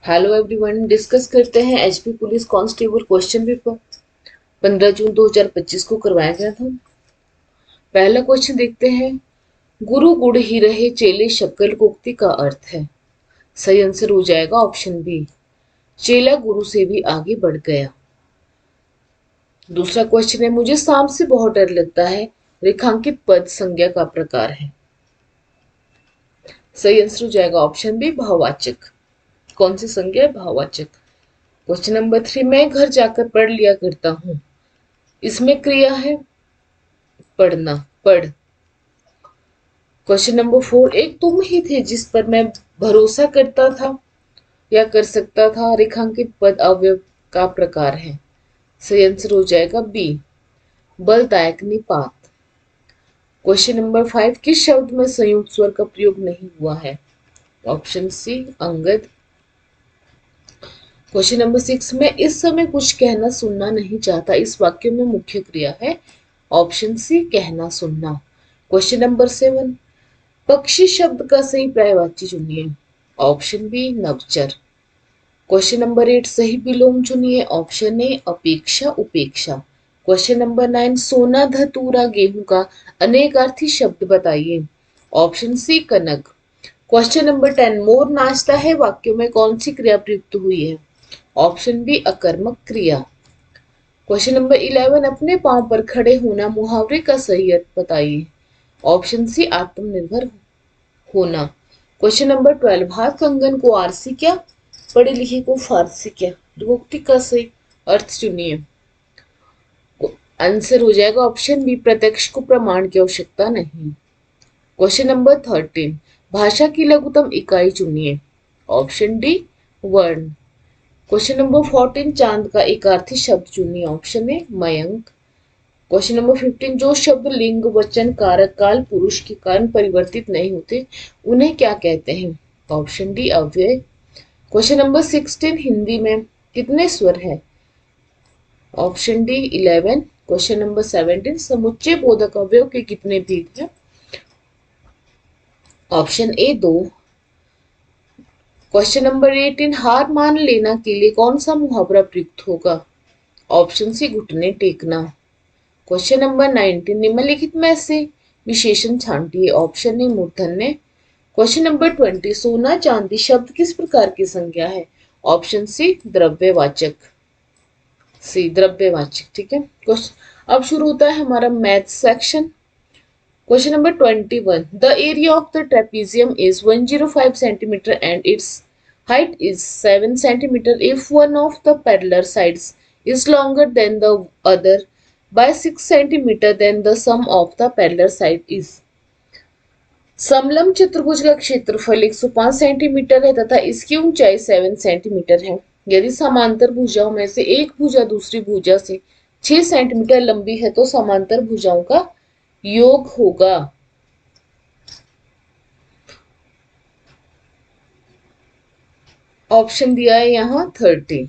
Hello everyone, discuss करते हैं HP police constable question paper 15 जून 2025 को करवाया गया था। पहला क्वेश्चन देखते हैं। गुरु गुड़ ही रहे चेले शक्ल कोक्ति का अर्थ है। सही आंसर हो जाएगा ऑप्शन बी, चेला गुरु से भी आगे बढ़ गया। दूसरा क्वेश्चन है, मुझे सांप से बहुत डर लगता है, रेखांकित पद संज्ञा का प्रकार है। सही आंसर हो जाएगा ऑप्शन बी, भाववाचक। कौन सी संज्ञा है? भाववाचक। क्वेश्चन नंबर 3, मैं घर जाकर पढ़ लिया करता हूँ, इसमें क्रिया है पढ़ना, पढ़। क्वेश्चन नंबर 4, एक तुम ही थे जिस पर मैं भरोसा करता था या कर सकता था, रेखांकित पद अवयव का प्रकार है। सही आंसर हो जाएगा बी, बलदायक निपात। क्वेश्चन नंबर 5, किस शब्द में संयुक्त स्वर का प्रयोग नहीं हुआ है? Option C, Angad. Question number 6, मैं इस समय कुछ कहना सुनना नहीं चाहता, इस वाक्य में मुख्य क्रिया है। ऑप्शन सी, कहना सुनना। क्वेश्चन नंबर 7, पक्षी शब्द का सही पर्यायवाची चुनिए। ऑप्शन बी, नवचर। क्वेश्चन नंबर 8, सही विलोम चुनिए। ऑप्शन ए, अपेक्षा उपेक्षा। क्वेश्चन नंबर 9, सोना धतूरा गेहूं का अनेकार्थी शब्द बताइए। ऑप्शन सी, कनक। क्वेश्चन नंबर 10, मोर नाचता है वाक्यों में कौन सी क्रिया प्रयुक्त हुई है? ऑप्शन बी, अकर्मक क्रिया। क्वेश्चन नंबर 11, अपने पांव पर खड़े होना मुहावरे का सही अर्थ बताइए। ऑप्शन सी, आत्मनिर्भर होना। क्वेश्चन नंबर 12, हाथ कंगन को आरसी क्या, पढ़े लिखे को फारसी क्या, विभक्ति का सही अर्थ चुनिए। आंसर हो जाएगा ऑप्शन बी, प्रत्यक्ष को प्रमाण की आवश्यकता नहीं। क्वेश्चन नंबर 13, भाषा की लघुतम इकाई चुनिए। ऑप्शन डी, वर्ण। क्वेश्चन नंबर 14, चांद का एकार्थी शब्द चुनिए। Option A, Mayank. Question number 15, जो शब्द लिंग वचन कारक काल पुरुष के कारण परिवर्तित नहीं होते उन्हें क्या कहते हैं? ऑप्शन डी, अव्यय। क्वेश्चन नंबर 16, हिंदी में कितने स्वर है? Option D, 11। क्वेश्चन नंबर 17, समुच्चय बोधक अवयव के कितने भेद हैं? Option A, 2। क्वेश्चन नंबर 18, हार मान लेना के लिए कौन सा मुहावरा प्रयुक्त होगा? ऑप्शन सी, घुटने टेकना। क्वेश्चन नंबर 19, निम्नलिखित में से विशेषण छांटिए। ऑप्शन ए, मूर्धन्य। क्वेश्चन नंबर 20, सोना चांदी शब्द किस प्रकार की संज्ञा है? ऑप्शन सी, द्रव्यवाचक। सी, द्रव्यवाचक। ठीक है। क्वेश्चन अब शुरू होता है हमारा math section. Question number 21, the area of the trapezium is 105 centimetre and its height is 7 centimeter if one of the parallel sides is longer than the other by 6 centimeter, then the sum of the parallel side is। समलंब चतुर्भुज का क्षेत्रफल 105 centimetre है तथा इसकी ऊंचाई 7 centimetre है। यदि समांतर भुजाओं में से एक भुजा दूसरी भुजा से 6 सेंटीमीटर लंबी है तो समांतर भुजाओं का योग होगा। ऑप्शन दिया है यहाँ 30।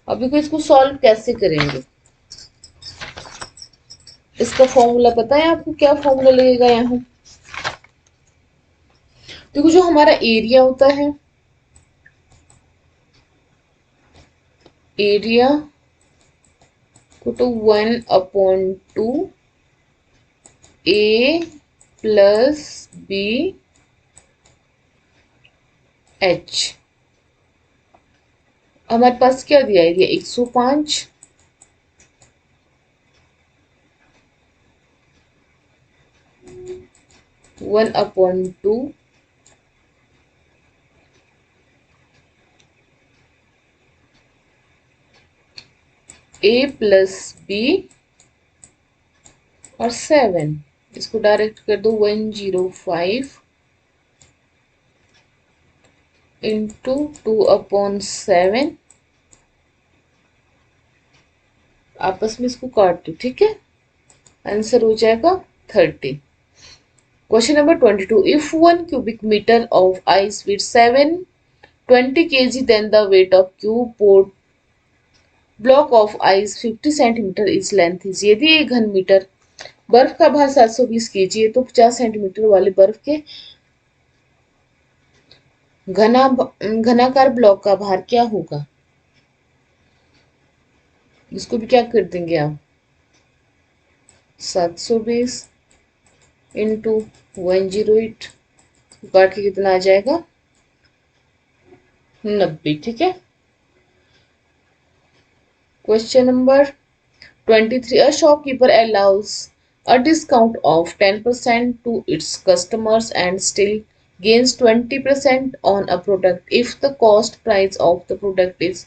अभी को इसको सॉल्व कैसे करेंगे? इसका फॉर्मूला पता है आपको? क्या फॉर्मूला लगेगा यहाँ? देखो, जो हमारा एरिया होता है, एरिया को तो 1/2 ए प्लस बी एच। हमारे पास क्या दिया है? 105 1/2 ए प्लस बी और 7। इसको डायरेक्ट कर दो, 105 इंटू 2/7। आपस में इसको काट दो। ठीक है, आंसर हो जाएगा 30। Question number 22, if 1 cubic meter of ice with 720 kg then the weight of cube board block of ice 50 centimeter is length is। यदि 1 घन मीटर बर्फ का भार 720 kg है तो 50 सेंटीमीटर वाले बर्फ के घनाकार ब्लॉक का भार क्या होगा? इसको भी क्या कर देंगे आप? 720 इंटू 108 काट के कितना आ जाएगा? 90। ठीक है। Question number 23. A shopkeeper allows a discount of 10% to its customers and still gains 20% on a product if the cost price of the product is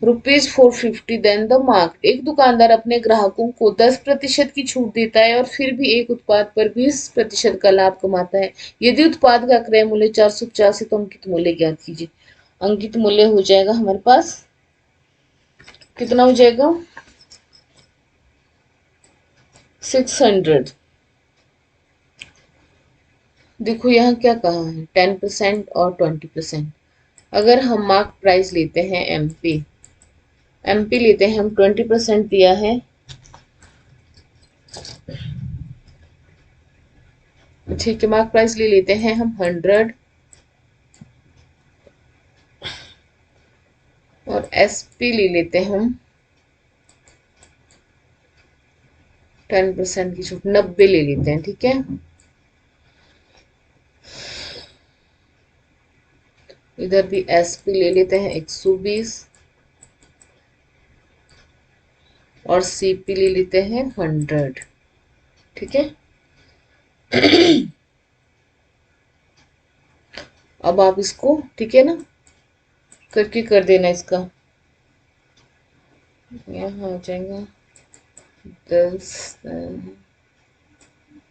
rupees 450 than the mark. एक दुकानदार अपने ग्राहकों को 10% की छूट देता है और फिर भी एक उत्पाद पर 20% का लाभ कमाता है। यदि उत्पाद का क्रय मूल्य 450 है तो अंकित मूल्य ज्ञात कीजिए। अंकित मूल्य हो जाएगा हमारे पास, कितना हो जाएगा? 600। देखो यहाँ क्या कहा है, 10% और 20%। अगर हम मार्क प्राइस लेते हैं एमपी लेते हैं हम, 20% दिया है, ठीक है। मार्क प्राइस ले लेते हैं हम 100 और एसपी ले लेते हैं हम 10% की छूट 90 ले लेते हैं। ठीक है। इधर भी एसपी ले लेते हैं 120 और सीपी ले लेते हैं 100। ठीक है। अब आप इसको, ठीक है ना, करके कर देना इसका। यहाँ आ जाएगा 10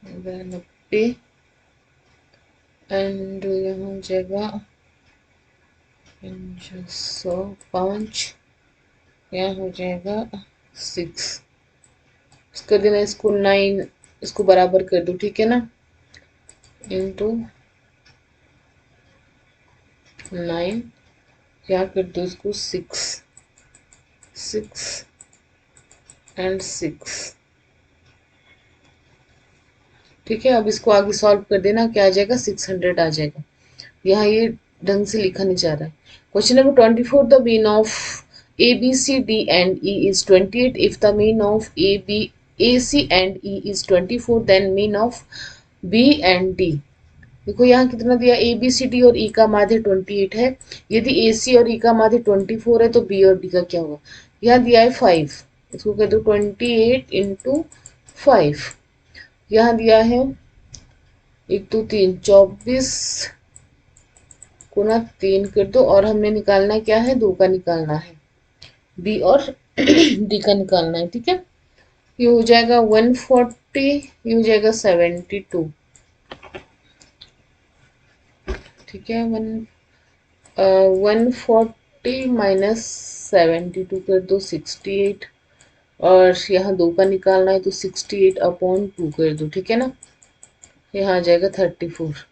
90 एंड यहाँ हो जाएगा 105, यहाँ हो जाएगा 6 कर देना। इसको 9, इसको बराबर कर दो। ठीक है ना, इंटू 9, यहाँ कर दो इसको 6 एंड 6। ठीक है। अब इसको आगे सॉल्व कर देना, क्या आ जाएगा? 600 आ जाएगा। यहाँ ये ढंग से लिखा नहीं जा रहा है। Question number 24. The mean of A B C D and E is 28 if the mean of A C and E is 24 then mean of B and D. देखो यहाँ कितना दिया, ए बी सी डी और ई का माध्य 28 है। यदि ए सी और ई का माध्य 24 है तो बी और डी का क्या होगा? यहाँ दिया है 5, इसको कह दो 28 इंटू 5। यहाँ दिया है 1 2 3 24 को ना 3 कर दो और हमने निकालना क्या है? 2 का निकालना है, बी और डी का निकालना है। ठीक है। ये हो जाएगा 140, ये हो जाएगा 72। ठीक है। 140 माइनस 72 कर दो 68 और यहाँ 2 का निकालना है तो 68 अपॉन 2 कर दो। ठीक है ना, यहाँ आ जाएगा 34।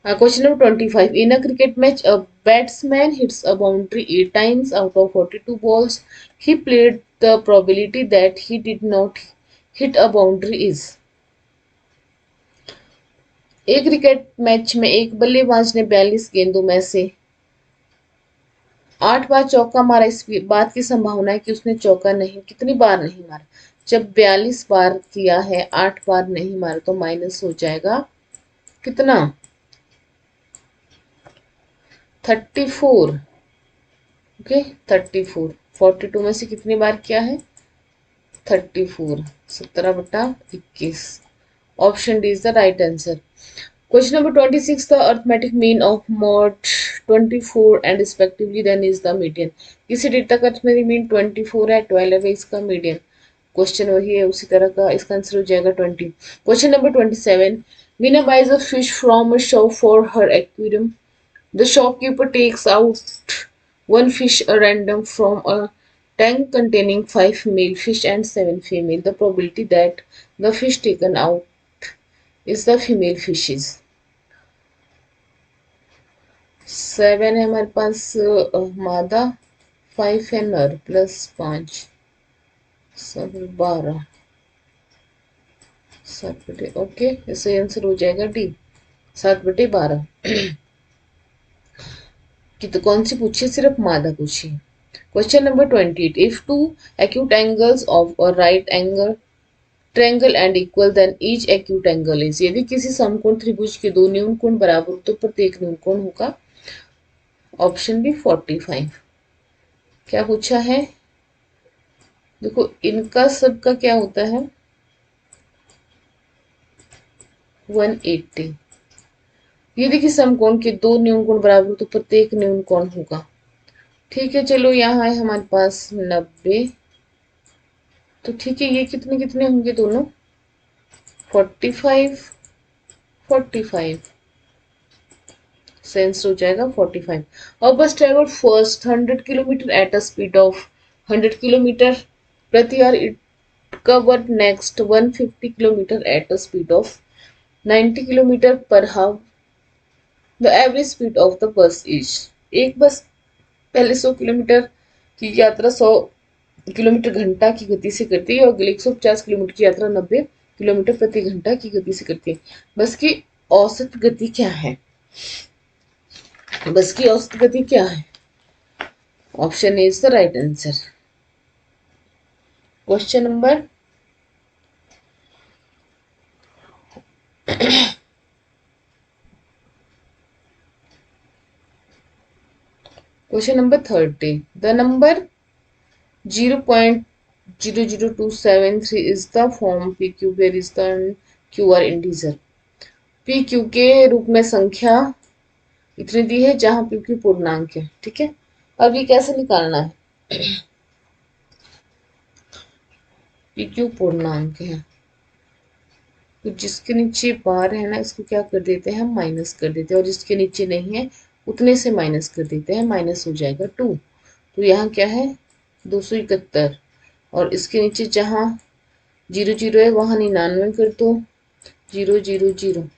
Question number 25. In a cricket match, a batsman hits a boundary 8 times out of 42 balls. He played the probability that he did not hit a boundary is. एक क्रिकेट मैच में एक बल्लेबाज ने 42 गेंदों में से 8 बार चौका मारा। इस बात की संभावना है कि उसने चौका नहीं, कितनी बार नहीं मारा? जब 42 बार किया है, 8 बार नहीं मारा तो माइनस हो जाएगा कितना? 34। ओके 34। 42 में से कितनी बार किया है? 34। 17/21। Option D is the right answer. Question number 26. The arithmetic mean of mode 24 and respectively then is the median. किसी डेटा का अर्थमेटिक मीन 24 है, 12 है, इसका मीडियन। क्वेश्चन वही है उसी तरह का, इसका आंसर हो जाएगा 20। Question number 27. Meena buys a fish from a shop for her aquarium. The shopkeeper takes out one fish at random from a tank containing 5 male fish and 7 female. The probability that the fish taken out is the female fishes. 7 है हमारे पास मादा, 5 है नर, plus 5 सब 12 7/, okay. इससे answer हो जाएगा D 7/12। कि तो कौन सी पूछी, सिर्फ मादा पूछी। Question number 28, if two acute angles of a right angle triangle and equal then each acute angle is, यदि किसी समकोण त्रिभुज के दो न्यून कोण बराबर हो तो प्रत्येक न्यून कोण होगा। Option B 45। क्या पूछा है, देखो इनका सबका क्या होता है 180। यदि किसी समकोण के दो न्यून कोण बराबर हो तो प्रत्येक न्यून कोण होगा। ठीक है चलो, यहाँ है हमारे पास 90। तो ठीक है, ये कितने कितने होंगे दोनों 45 45, सेंस हो जाएगा 45। और bus travel first 100 kilometre at a speed of 100 kilometre प्रति hour, it cover next 150 kilometre at a speed of 90 kilometre per hour, the average speed of the bus is. एक बस पहले 100 किलोमीटर की यात्रा 100 kilometre घंटा की गति से करती है और अगले 150 किलोमीटर की यात्रा 90 किलोमीटर प्रति घंटा की गति से करती है। बस की औसत गति क्या है, बस की औसत गति क्या है। Option A is the right answer. Question number question number 30, the number 0.00273 is the form PQ where is the QR integer. PQ के रूप में संख्या इतनी दी है जहां PQ पूर्णांक है। ठीक है, अब ये कैसे निकालना है, PQ पूर्णांक है तो जिसके नीचे बार है ना इसको क्या कर देते हैं हम माइनस कर देते हैं, और जिसके नीचे नहीं है उतने से माइनस कर देते हैं, माइनस हो जाएगा 2। तो यहाँ क्या है 271, और इसके नीचे जहाँ 00 है वहां 99 कर दो, 000।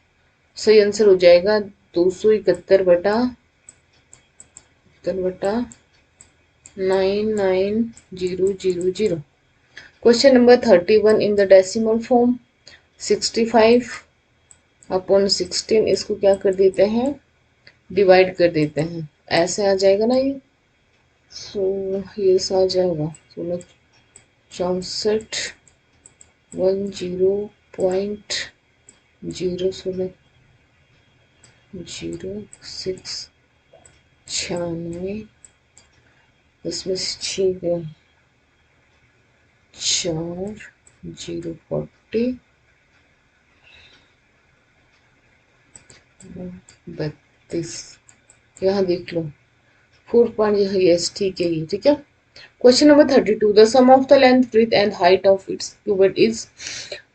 सही आंसर हो जाएगा 271/990000। Question number 31, in the decimal form 65/16, इसको क्या कर देते हैं डिवाइड कर देते हैं, ऐसे आ जाएगा ना ये। सो ये आ जाएगा 1664 10.00696, इसमें से 6 गए 4 040 32। यहाँ देख लो 4 पॉइंट, यस ठीक है ये ठीक है। Question number 32, the sum of the length breadth and height of its cuboid is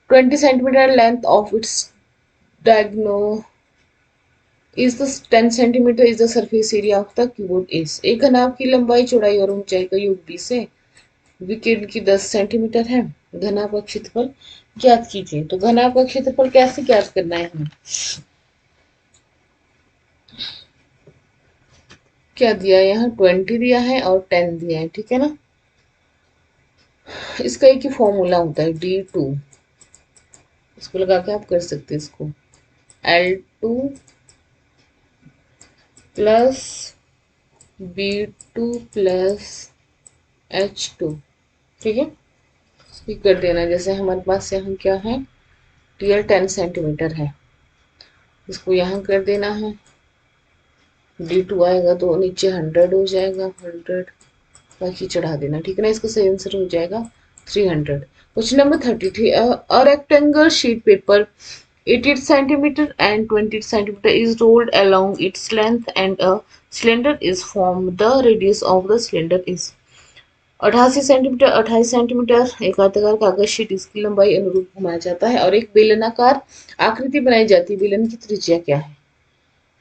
20 centimetre, length of its diagonal is the 10 centimetre, is the surface area of the cuboid is. एक घनाभ की लंबाई चौड़ाई और ऊंचाई का योग 20 है, विकेट की 10 सेंटीमीटर है, घनाभ का क्षेत्रफल ज्ञात कीजिए। तो घनाभ का क्षेत्रफल कैसे ज्ञात करना है हमें, क्या दिया है यहाँ 20 दिया है और 10 दिया है, ठीक है ना। इसका एक ही फॉर्मूला होता है D2, इसको लगा के आप कर सकते हैं इसको L2 plus B2 plus H2। ठीक है, ये कर देना। जैसे हमारे पास यहाँ क्या है टीयर 10 सेंटीमीटर है, इसको यहाँ कर देना है, D2 आएगा तो नीचे 100 हो जाएगा, 100 बाकी चढ़ा देना, ठीक है ना। इसका सही आंसर हो जाएगा 300। Question number 33, a rectangle sheet paper 88 centimeter and 20 centimeter is rolled along its length and a cylinder is formed. The radius of the cylinder is 88 centimetre 28 centimetre. एक आयताकार कागज शीट इसकी लंबाई अनुरूप घुमाया जाता है और एक बेलनाकार आकृति बनाई जाती है। बेलन की त्रिज्या क्या है,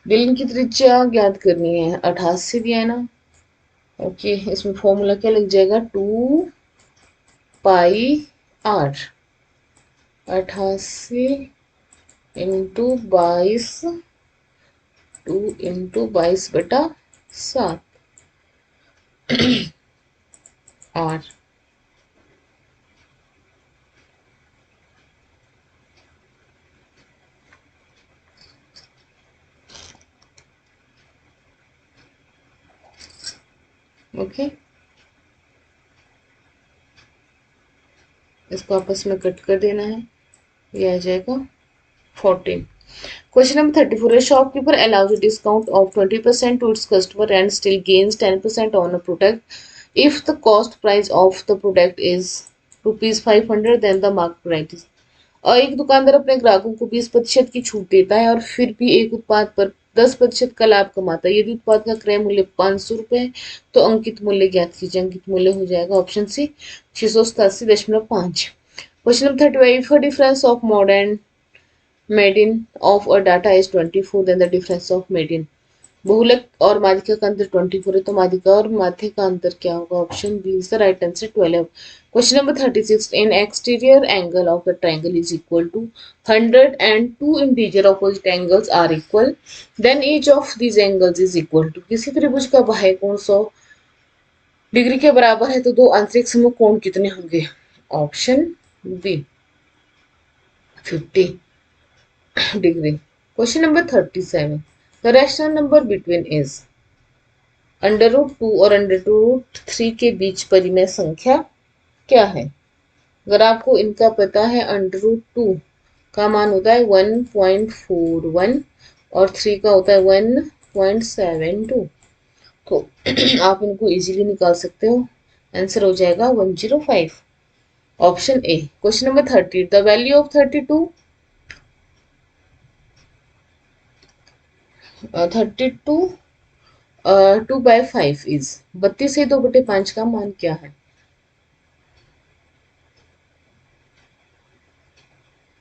बेलन की त्रिज्या ज्ञात करनी है, 88 दिया है ना। ओके, इसमें फॉर्मूला क्या लग जाएगा 2πr, 88 into 22, 2 into 22/7 are. Okay, इसको आपस में कट कर देना है, ये आ जाएगा 14। Question number 34. A shopkeeper allows a discount of 20% to its customer and still gains 10% on a product. If the cost price of the product is rupees 500, then the market price is. और एक दुकानदार अपने ग्राहकों को 20% की छूट देता है और फिर भी एक उत्पाद पर 10% का लाभ कमाता है। यदि उत्पाद का क्रय मूल्य 500 रुपये है तो अंकित मूल्य ज्ञात कीजिए। अंकित मूल्य हो जाएगा option C 687.5। Question number 35। For difference of mode and median of a data is 24, then the difference of median। बहुलक और माध्यिका का अंतर 24 है तो माध्यिका और माध्य का अंतर क्या होगा? Option B is the right answer 12। Question number 36। In exterior angle of the triangle is equal to 100 and two interior opposite angles are equal, then each of these angles is equal to. किसी त्रिभुज का बाह्य कोण 100 degree के बराबर है तो दो आंतरिक समूह कोण कितने होंगे? Option B 50 degree। Question number 37। The rational number between is √2 और √3 के बीच परिमेय संख्या क्या है? अगर आपको इनका पता है, √2 का मान होता है 1.41 और 3 का होता है 1.72, तो आप इनको इजीली निकाल सकते हो। आंसर हो जाएगा 105, option A. Question number 30। The value of 32 2/5 is 32 से 2/5 का मान क्या है?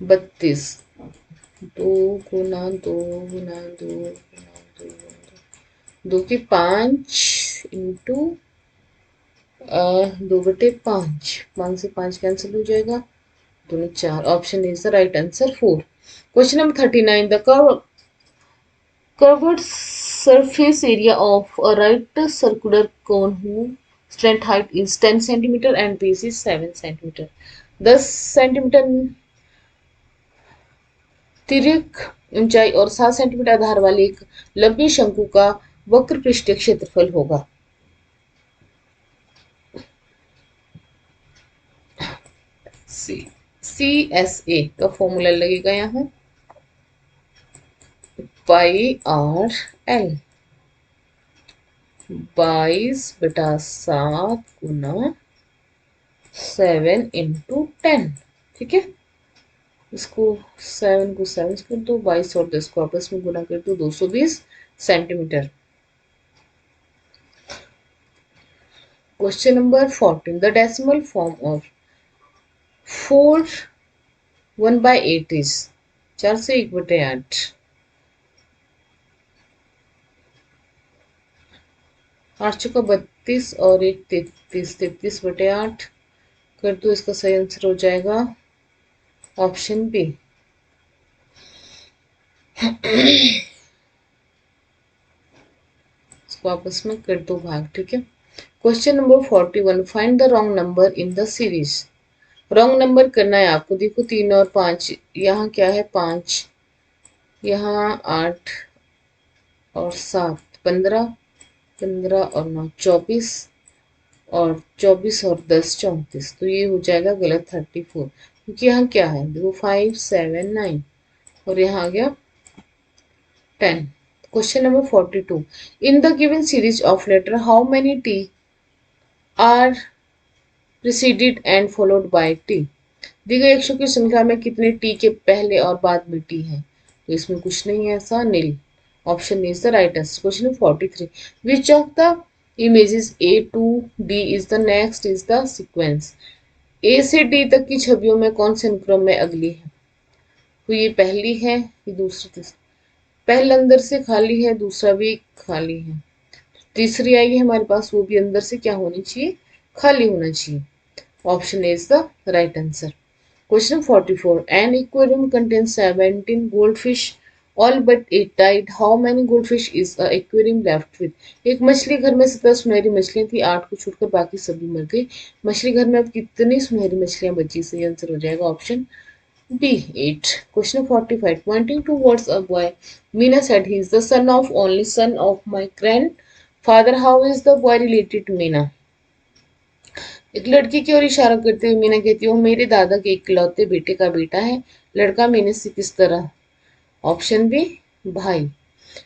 32 2 गुना 2 गुना 2 गुना 2 2 की 5 इंटू 2/5, 5 से 5 कैंसिल हो जाएगा, दोनों 4। Option is the right answer 4। Question number 39। The curved surface area of a right circular cone whose strength height is 10 centimeter and base is 7 centimeter। 10 centimetre तिर्यक ऊंचाई और 7 सेंटीमीटर आधार वाले एक लंबी शंकु का वक्र पृष्ठीय क्षेत्रफल होगा। CSA का फॉर्मूला लगेगा यहाँ πRL 22/7 गुना 7 इंटू 10। ठीक है, इसको 7 को 7 कर दो, 22 और 10 को आपस में गुना कर दो, 220 centimetre. Question number 14। The decimal form of 4 1/8 is 4 से 1/8। 8 चौका 32 और 1 33, 33/8 कर दो, इसका सही आंसर हो जाएगा ऑप्शन बी। इसको आपस में कर दो भाग। ठीक है, question number 41। Find the wrong number in the series. Wrong number करना है आपको। देखो 3 और 5, यहाँ क्या है 5, यहाँ 8 और 7 15, 15 और 9 24 और 24 और 10 34, तो ये हो जाएगा गलत 34, क्योंकि यहाँ क्या है देखो 5 7 9 और यहाँ आ गया 10। Question number 42। In the given series of letter how many T are preceded and followed by T. दी गई अक्षरों की संख्या में कितने टी के पहले और बाद में टी है? तो इसमें कुछ नहीं है ऐसा, नील। Option is the right answer. Question 43। Which of the images A to D is the next is the sequence. A से D तक की छवियों में कौन से अनुक्रम में अगली है? तो ये पहली है, ये दूसरी, तीसरी। पहला अंदर से खाली है, दूसरा भी खाली है, तीसरी आएगी हमारे पास, वो भी अंदर से क्या होनी चाहिए? खाली होना चाहिए। Option is the right answer. Question 44. An aquarium contains 17 goldfish, all but 8 died. How many goldfish is a aquarium left with? एक मछली घर में 17 सुनहरी मछलियां थी, 8 को छोड़कर बाकी सभी मर गई। मछली घर में अब कितनी सुनहरी मछलियां बची? सही आंसर हो जाएगा option B 8। Question 45. Pointing towards a boy, Meena said he is the son of only son of my grandfather father how is the boy related to Meena. एक लड़की की ओर इशारा करते हुए मीना कहती है वो मेरे दादा के इकलौते बेटे का बेटा है। लड़का मीना से किस तरह। ऑप्शन बी भाई।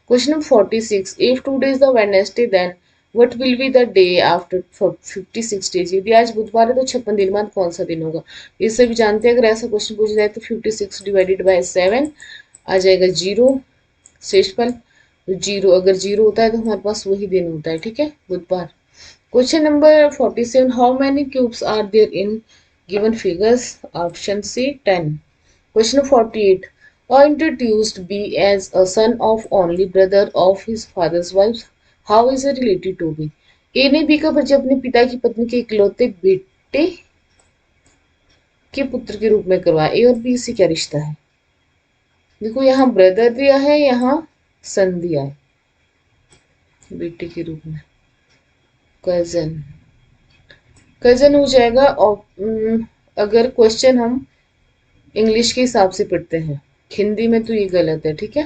Question number 46, if today is the Wednesday then what will be the day after 56 days. यदि आज बुधवार है तो 56 दिन बाद कौन सा दिन होगा। ये सभी जानते हैं। अगर ऐसा क्वेश्चन पूछा जाए तो 56 डिवाइडेड बाय 7 आ जाएगा 0 शेषफल। जीरो, अगर जीरो होता है तो हमारे पास वही दिन होता है, ठीक है, बुधवार। Question number 47, how many cubes are there in given figures. Option C 10। Question number 48, or introduced B as a son of only brother of his father's wife. How is he related to B? A ने B का परिचय अपने पिता की पत्नी के इकलौते बेटे के पुत्र के रूप में करवाया। ए और बी से क्या रिश्ता है। देखो यहाँ ब्रदर दिया है, यहाँ सन दिया है, बेटे के रूप में। कजन, कजन हो जाएगा। अगर क्वेश्चन हम इंग्लिश के हिसाब से पढ़ते हैं, हिंदी में तो ये गलत है, ठीक है।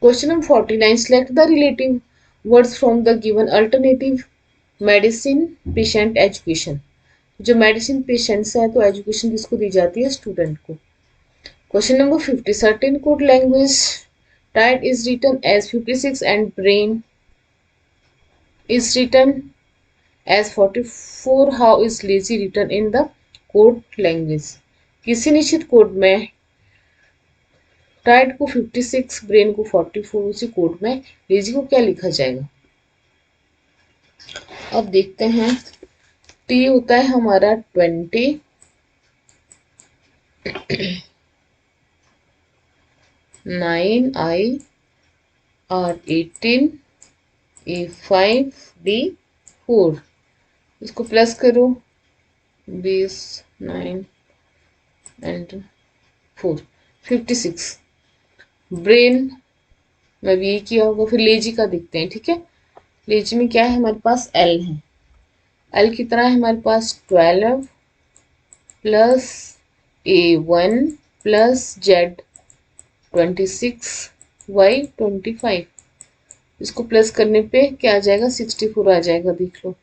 Question number 49, select the relative words from the given alternative. Medicine, patient, education. जो मेडिसिन पेशेंट है तो एजुकेशन किसको दी जाती है, स्टूडेंट को। Question number 50, certain code language tide is written as 56 and brain is written as 44। How is lazy written in the code language. किसी निश्चित कोड में टाइड को 56, ब्रेन को 44, उसी कोड में लेजी को क्या लिखा जाएगा। अब देखते हैं। टी होता है हमारा 20, nine, I R 18, A 5, D 4। इसको प्लस करो, 20, 9 एंड 4, 56। ब्रेन में भी यही किया होगा। फिर लेजी का देखते हैं, ठीक है। लेजी में क्या है हमारे पास, एल है। एल कितना है हमारे पास, 12 plus A1 plus Z 26, Y 25। इसको प्लस करने पे क्या आ जाएगा, 64 आ जाएगा, देख लो।